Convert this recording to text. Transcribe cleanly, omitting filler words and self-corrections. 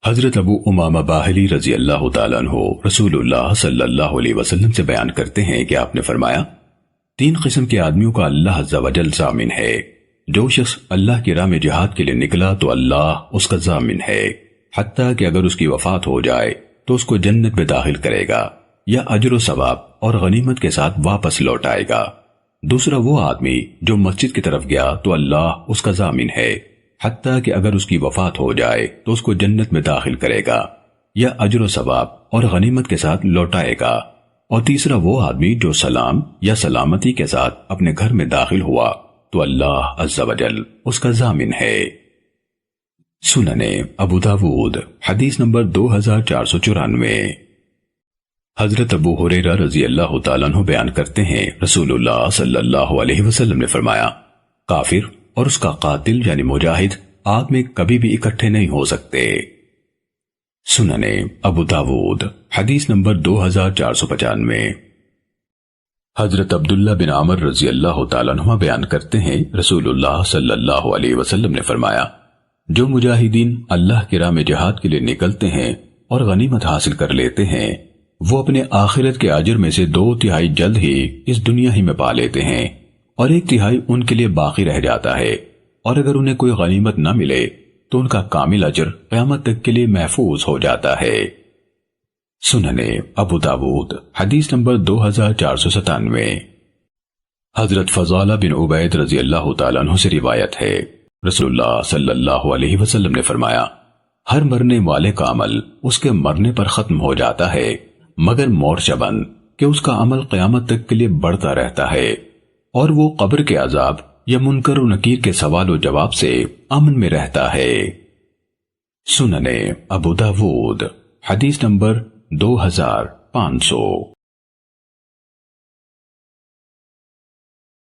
حضرت ابو امامہ باہلی رضی اللہ تعالیٰ عنہ رسول اللہ صلی اللہ علیہ وسلم سے بیان کرتے ہیں کہ آپ نے فرمایا، 3 قسم کے آدمیوں کا اللہ عز و جل ضامن ہے۔ جو شخص اللہ کی راہ میں جہاد کے لیے نکلا تو اللہ اس کا ضامن ہے، حتیٰ کہ اگر اس کی وفات ہو جائے تو اس کو جنت میں داخل کرے گا یا اجر و ثواب اور غنیمت کے ساتھ واپس لوٹ آئے گا۔ دوسرا وہ آدمی جو مسجد کی طرف گیا تو اللہ اس کا ضامن ہے، حتیٰ کہ اگر اس کی وفات ہو جائے تو اس کو جنت میں داخل کرے گا یا اجر و ثواب اور غنیمت کے ساتھ لوٹائے گا۔ اور تیسرا وہ آدمی جو سلام یا سلامتی کے ساتھ اپنے گھر میں داخل ہوا تو اللہ عز و جل اس کا ضامن ہے۔ سننے ابو داود حدیث نمبر 2494۔ حضرت ابو ہریرہ رضی اللہ تعالیٰ عنہ بیان کرتے ہیں، رسول اللہ صلی اللہ علیہ وسلم نے فرمایا، کافر اور اس کا قاتل یعنی مجاہد آگ میں کبھی بھی اکٹھے نہیں ہو سکتے۔ سننے ابو داود حدیث نمبر 2495۔ حضرت عبداللہ بن عمر رضی اللہ تعالیٰ عنہ بیان کرتے ہیں، رسول اللہ صلی اللہ علیہ وسلم نے فرمایا، جو مجاہدین اللہ کی راہ میں جہاد کے لیے نکلتے ہیں اور غنیمت حاصل کر لیتے ہیں، وہ اپنے آخرت کے اجر میں سے 2/3 جلد ہی اس دنیا ہی میں پا لیتے ہیں اور 1/3 ان کے لیے باقی رہ جاتا ہے، اور اگر انہیں کوئی غنیمت نہ ملے تو ان کا کامل اجر قیامت تک کے لیے محفوظ ہو جاتا ہے۔ سننے ابو داود حدیث نمبر 2497۔ حضرت فضالہ بن عبید رضی اللہ تعالیٰ عنہ سے روایت ہے، رسول اللہ صلی اللہ علیہ وسلم نے فرمایا، ہر مرنے والے کا عمل اس کے مرنے پر ختم ہو جاتا ہے مگر مورچہ بند کہ اس کا عمل قیامت تک کے لیے بڑھتا رہتا ہے، اور وہ قبر کے عذاب یا منکر و نکیر کے سوال و جواب سے امن میں رہتا ہے۔ سننے ابو داود حدیث نمبر 2500۔